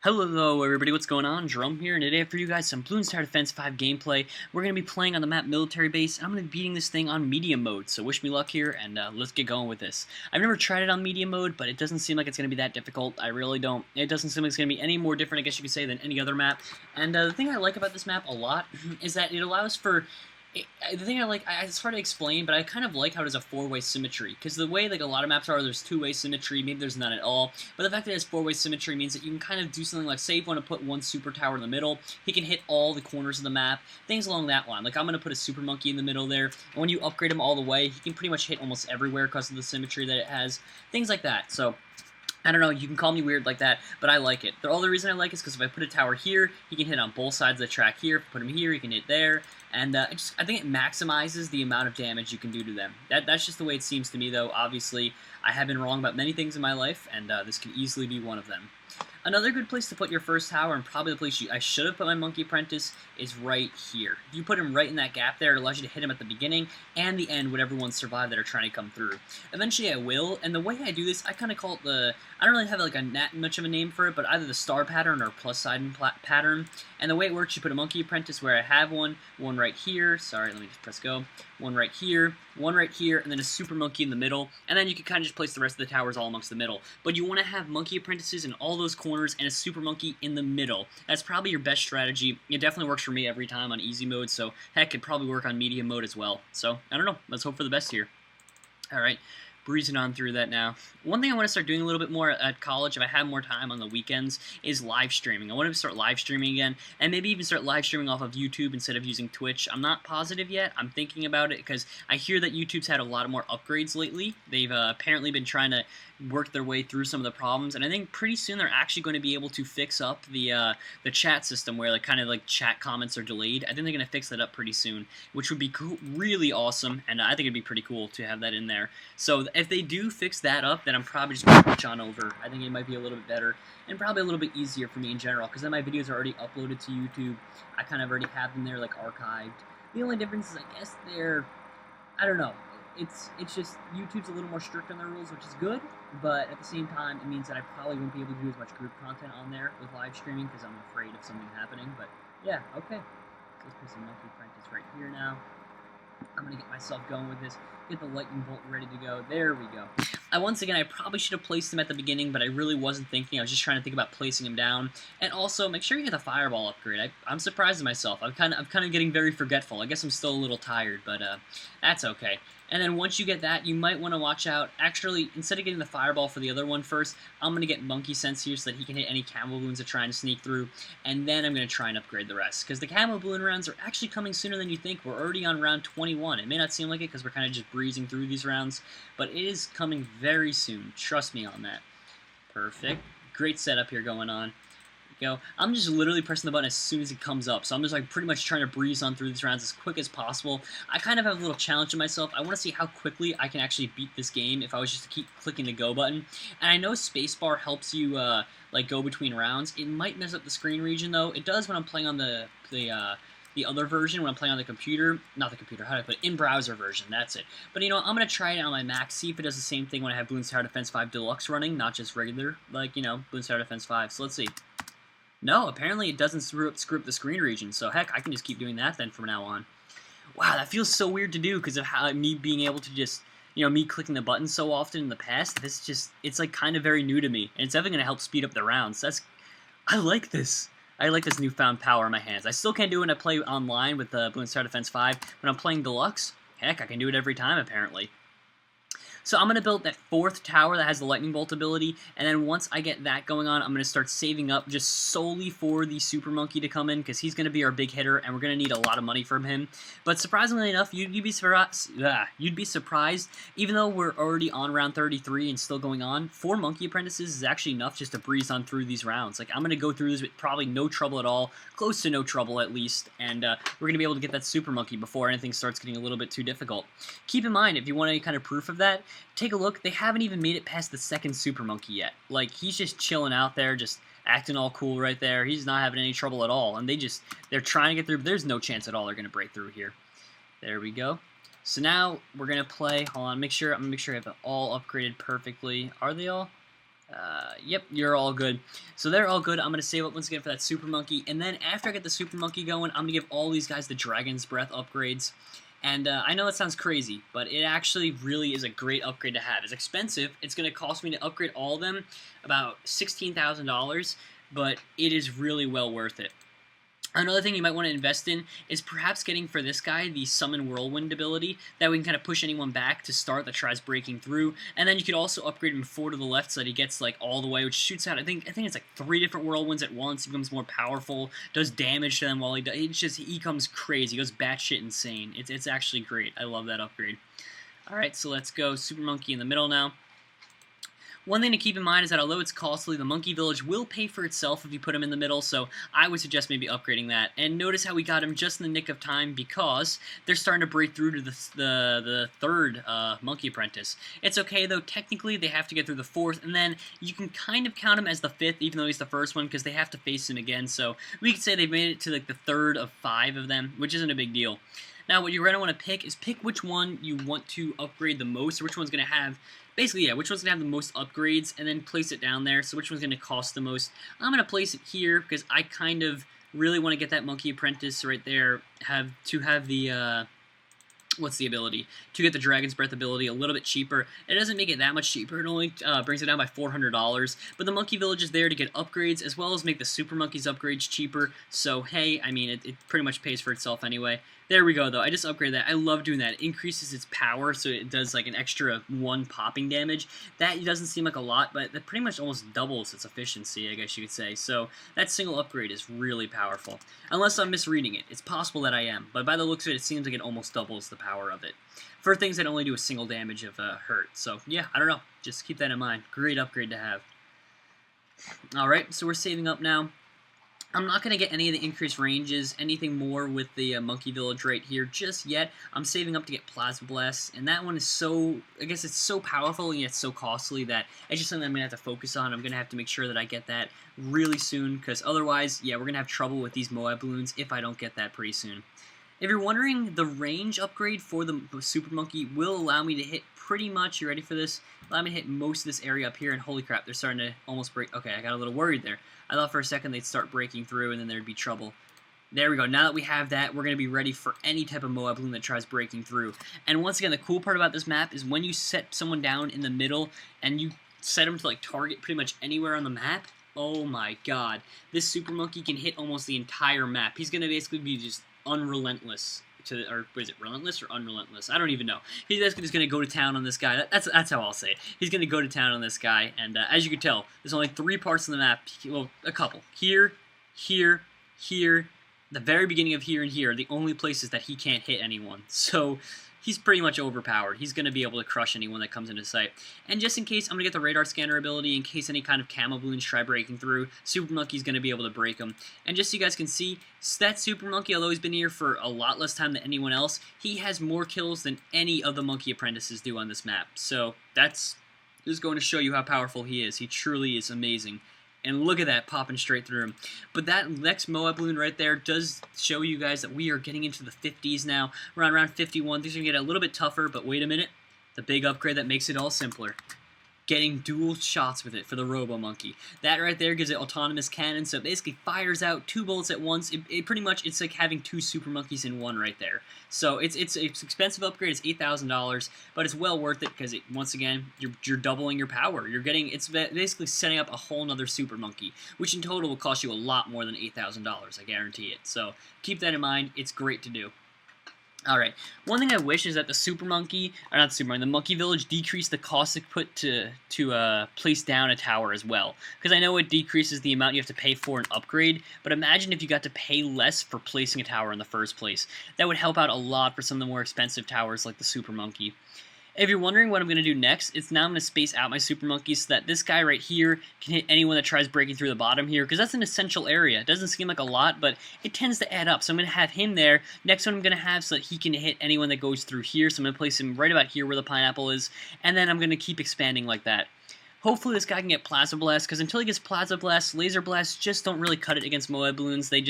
Hello everybody, what's going on? Jerome here, and today for you guys some Bloons Tower Defense 5 gameplay. We're going to be playing on the map Military Base, and I'm going to be beating this thing on medium mode, so wish me luck here, and let's get going with this. I've never tried it on medium mode, but it doesn't seem like it's going to be that difficult. I really don't. It doesn't seem like it's going to be any more different, I guess you could say, than any other map. And the thing I like about this map a lot is that it allows for the thing I like, it's hard to explain, but I kind of like how it has a four-way symmetry. Because the way like a lot of maps are, there's two-way symmetry, maybe there's none at all. But the fact that it has four-way symmetry means that you can kind of do something like, say if you want to put one super tower in the middle, he can hit all the corners of the map, things along that line. Like I'm going to put a super monkey in the middle there, and when you upgrade him all the way, he can pretty much hit almost everywhere because of the symmetry that it has, things like that. So I don't know, you can call me weird like that, but I like it. The only reason I like it is because if I put a tower here, he can hit on both sides of the track here. If I put him here, he can hit there. And I think it maximizes the amount of damage you can do to them. That's just the way it seems to me, though. Obviously, I have been wrong about many things in my life, and this could easily be one of them. Another good place to put your first tower, and probably the place I should have put my Monkey Apprentice, is right here. If you put him right in that gap there, it allows you to hit him at the beginning and the end when everyone's survived that are trying to come through. Eventually I will, and the way I do this, I kind of call it I don't really have like much of a name for it, but either the star pattern or plus side pattern. And the way it works, you put a Monkey Apprentice where I have one right here, sorry, let me just press go, one right here, and then a super monkey in the middle, and then you can kind of just place the rest of the towers all amongst the middle. But you want to have Monkey Apprentices in all those corners and a super monkey in the middle. That's probably your best strategy. It definitely works for me every time on easy mode, so heck, it'd probably work on medium mode as well. So, I don't know, let's hope for the best here. Alright, breezing on through that now. One thing I want to start doing a little bit more at college, if I have more time on the weekends, is live streaming. I want to start live streaming again, and maybe even start live streaming off of YouTube instead of using Twitch. I'm not positive yet. I'm thinking about it because I hear that YouTube's had a lot more upgrades lately. They've apparently been trying to work their way through some of the problems, and I think pretty soon they're actually going to be able to fix up the chat system where like kind of like chat comments are delayed. I think they're going to fix that up pretty soon, which would be cool, really awesome, and I think it'd be pretty cool to have that in there. So if they do fix that up, then I'm probably just going to switch on over. I think it might be a little bit better and probably a little bit easier for me in general because then my videos are already uploaded to YouTube. I kind of already have them there like archived. The only difference is I guess I don't know. It's just YouTube's a little more strict on their rules, which is good, but at the same time, it means that I probably won't be able to do as much group content on there with live streaming because I'm afraid of something happening. But yeah, okay. So let's put some Monkey Apprentice right here now. I'm going to get myself going with this, get the lightning bolt ready to go. There we go. Once again, I probably should have placed him at the beginning, but I really wasn't thinking. I was just trying to think about placing him down. And also, make sure you get the fireball upgrade. I'm surprised at myself. I'm kind of getting very forgetful. I guess I'm still a little tired, but that's okay. And then once you get that, you might want to watch out. Actually, instead of getting the fireball for the other one first, I'm going to get Monkey Sense here so that he can hit any camo balloons that try and sneak through. And then I'm going to try and upgrade the rest. Because the camo balloon rounds are actually coming sooner than you think. We're already on round 21. It may not seem like it because we're kind of just breezing through these rounds. But it is coming very soon. Trust me on that. Perfect. Great setup here going on. Go. I'm just literally pressing the button as soon as it comes up, so I'm just like pretty much trying to breeze on through these rounds as quick as possible. I kind of have a little challenge to myself. I want to see how quickly I can actually beat this game if I was just to keep clicking the go button. And I know spacebar helps you like go between rounds. It might mess up the screen region though. It does when I'm playing on the other version, when I'm playing on the computer. Not the computer, how do I put it? In-browser version, that's it. But you know, I'm going to try it on my Mac, see if it does the same thing when I have Bloons Tower Defense 5 Deluxe running, not just regular, like, you know, Bloons Tower Defense 5. So let's see. No, apparently it doesn't screw up the screen region, so heck, I can just keep doing that then from now on. Wow, that feels so weird to do because of how me being able to just, you know, me clicking the button so often in the past. It's like kind of very new to me, and it's definitely going to help speed up the rounds. I like this. I like this newfound power in my hands. I still can't do it when I play online with Bloons Tower Defense 5. When I'm playing Deluxe, heck, I can do it every time apparently. So I'm going to build that fourth tower that has the lightning bolt ability, and then once I get that going on, I'm going to start saving up just solely for the super monkey to come in, because he's going to be our big hitter, and we're going to need a lot of money from him. But surprisingly enough, you'd be surprised, even though we're already on round 33 and still going on, 4 monkey apprentices is actually enough just to breeze on through these rounds. Like, I'm going to go through this with probably no trouble at all, close to no trouble at least, and we're going to be able to get that super monkey before anything starts getting a little bit too difficult. Keep in mind, if you want any kind of proof of that, take a look. They haven't even made it past the second super monkey yet. Like, he's just chilling out there, just acting all cool right there. He's not having any trouble at all, and they're trying to get through, but there's no chance at all they're going to break through here. There we go. So now we're going to play, hold on, I'm going to make sure I have it all upgraded perfectly. Are they all? Yep, you're all good. So they're all good. I'm going to save up once again for that Super Monkey. And then after I get the Super Monkey going, I'm going to give all these guys the Dragon's Breath upgrades. And I know that sounds crazy, but it actually really is a great upgrade to have. It's expensive. It's going to cost me to upgrade all of them about $16,000, but it is really well worth it. Another thing you might want to invest in is perhaps getting for this guy the Summon Whirlwind ability. That way you can kind of push anyone back to start that tries breaking through. And then you could also upgrade him 4 to the left so that he gets like all the way, which shoots out, I think it's like 3 different Whirlwinds at once. He becomes more powerful, does damage to them while he does. He becomes crazy. He goes batshit insane. It's actually great. I love that upgrade. Alright, so let's go Super Monkey in the middle now. One thing to keep in mind is that although it's costly, the Monkey Village will pay for itself if you put him in the middle, so I would suggest maybe upgrading that. And notice how we got him just in the nick of time because they're starting to break through to the third Monkey Apprentice. It's okay though, technically they have to get through the 4th, and then you can kind of count him as the 5th even though he's the first one because they have to face him again, so we could say they've made it to like the 3rd of 5 of them, which isn't a big deal. Now, what you're going to want to pick is pick which one you want to upgrade the most, or which one's going to have, basically, yeah, which one's going to have the most upgrades, and then place it down there, so which one's going to cost the most. I'm going to place it here, because I kind of really want to get that Monkey Apprentice right there, have the, what's the ability? To get the Dragon's Breath ability a little bit cheaper. It doesn't make it that much cheaper, it only brings it down by $400, but the Monkey Village is there to get upgrades, as well as make the Super Monkeys upgrades cheaper, so hey, I mean, it pretty much pays for itself anyway. There we go, though. I just upgraded that. I love doing that. It increases its power, so it does like an extra 1 popping damage. That doesn't seem like a lot, but that pretty much almost doubles its efficiency, I guess you could say. So that single upgrade is really powerful. Unless I'm misreading it. It's possible that I am, but by the looks of it, it seems like it almost doubles the power of it. For things that only do a single damage of hurt. So yeah, I don't know. Just keep that in mind. Great upgrade to have. Alright, so we're saving up now. I'm not going to get any of the increased ranges, anything more with the Monkey Village right here just yet. I'm saving up to get Plasma Blast, and that one is so, I guess it's so powerful and yet so costly that it's just something I'm going to have to focus on. I'm going to have to make sure that I get that really soon, because otherwise, yeah, we're going to have trouble with these Moab Balloons if I don't get that pretty soon. If you're wondering, the range upgrade for the Super Monkey will allow me to hit pretty much, you ready for this? Allow me to hit most of this area up here, and holy crap, they're starting to almost break. Okay, I got a little worried there. I thought for a second they'd start breaking through and then there'd be trouble. There we go. Now that we have that, we're going to be ready for any type of Moab Balloon that tries breaking through. And once again, the cool part about this map is when you set someone down in the middle and you set them to like target pretty much anywhere on the map, oh my god. This Super Monkey can hit almost the entire map. He's going to basically be just unrelentless. Or is it relentless or unrelentless? I don't even know. He's basically just going to go to town on this guy. That's how I'll say it. He's going to go to town on this guy, and as you can tell, there's only 3 parts of the map. Well, a couple. Here, here, here. The very beginning of here and here are the only places that he can't hit anyone. So he's pretty much overpowered. He's going to be able to crush anyone that comes into sight. And just in case, I'm going to get the radar scanner ability in case any kind of camo balloons try breaking through. Super Monkey's going to be able to break them. And just so you guys can see, that Super Monkey, although he's been here for a lot less time than anyone else, he has more kills than any of the Monkey Apprentices do on this map. So that's just going to show you how powerful he is. He truly is amazing. And look at that, popping straight through him. But that next Moab Balloon right there does show you guys that we are getting into the 50s now. We're around 51. Things are going to get a little bit tougher, but wait a minute. The big upgrade that makes it all simpler. Getting dual shots with it for the Robo Monkey. That right there gives it autonomous cannon, so it basically fires out 2 bullets at once. It pretty much, it's like having 2 Super Monkeys in one right there. So it's expensive upgrade. It's $8,000, but it's well worth it because once again, you're doubling your power. It's basically setting up a whole nother Super Monkey, which in total will cost you a lot more than $8,000. I guarantee it. So keep that in mind. It's great to do. Alright, one thing I wish is that the Super Monkey, or not the Super Monkey, the Monkey Village decreased the cost it put to place down a tower as well. Because I know it decreases the amount you have to pay for an upgrade, but imagine if you got to pay less for placing a tower in the first place. That would help out a lot for some of the more expensive towers like the Super Monkey. If you're wondering what I'm going to do next, it's now I'm going to space out my Super Monkeys so that this guy right here can hit anyone that tries breaking through the bottom here, because that's an essential area. It doesn't seem like a lot, but it tends to add up. So I'm going to have him there. Next one I'm going to have so that he can hit anyone that goes through here. So I'm going to place him right about here where the pineapple is, and then I'm going to keep expanding like that. Hopefully this guy can get Plasma Blast, because until he gets Plasma Blast, Laser Blasts just don't really cut it against Moab Balloons. They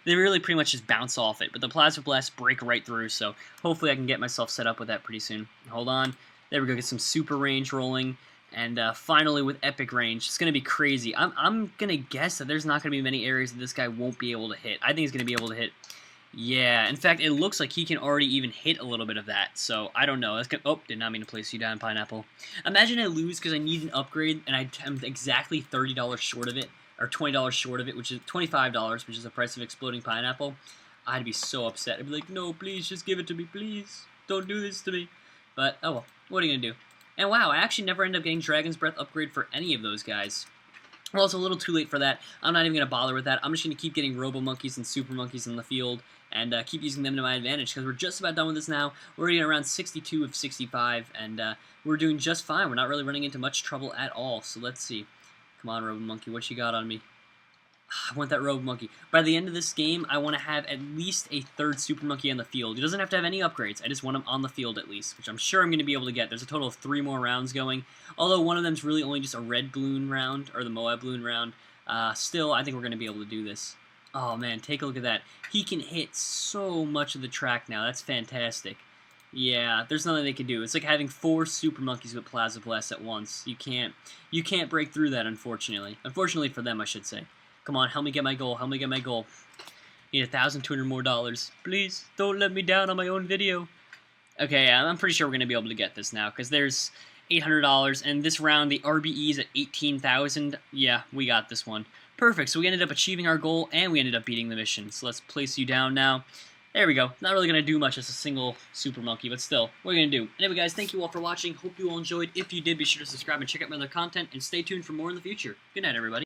really pretty much just bounce off it. But the Plasma Blasts break right through, so hopefully I can get myself set up with that pretty soon. Hold on. There we go, get some super range rolling. And finally with epic range, it's going to be crazy. I'm going to guess that there's not going to be many areas that this guy won't be able to hit. I think he's going to be able to hit. Yeah, in fact, it looks like he can already even hit a little bit of that. So, I don't know. That's gonna, oh, did not mean to place you down, Pineapple. Imagine I lose because I need an upgrade, and I'm exactly $30 short of it, or $20 short of it, which is $25, which is the price of Exploding Pineapple. I'd be so upset. I'd be like, no, please, just give it to me, please. Don't do this to me. But, oh well, what are you going to do? And wow, I actually never end up getting Dragon's Breath upgrade for any of those guys. Well, it's a little too late for that. I'm not even going to bother with that. I'm just going to keep getting Robo Monkeys and Super Monkeys in the field and keep using them to my advantage because we're just about done with this now. We're already at around 62 of 65, and we're doing just fine. We're not really running into much trouble at all. So let's see. Come on, Robo Monkey. What you got on me? I want that Robo Monkey. By the end of this game, I want to have at least a third Super Monkey on the field. He doesn't have to have any upgrades. I just want him on the field at least, which I'm sure I'm going to be able to get. There's a total of 3 more rounds going, although one of them's really only just a red balloon round, or the Moab balloon round. Still, I think we're going to be able to do this. Oh, man, take a look at that. He can hit so much of the track now. That's fantastic. Yeah, there's nothing they can do. It's like having 4 Super Monkeys with Plasma Blast at once. You can't break through that, unfortunately. Unfortunately for them, I should say. Come on, help me get my goal. Help me get my goal. Need $1,200 more. Please, don't let me down on my own video. Okay, I'm pretty sure we're going to be able to get this now, because there's $800, and this round, the RBE is at 18,000. Yeah, we got this one. Perfect, so we ended up achieving our goal, and we ended up beating the mission. So let's place you down now. There we go. Not really going to do much as a single Super Monkey, but still, what are we going to do? Anyway, guys, thank you all for watching. Hope you all enjoyed. If you did, be sure to subscribe and check out my other content, and stay tuned for more in the future. Good night, everybody.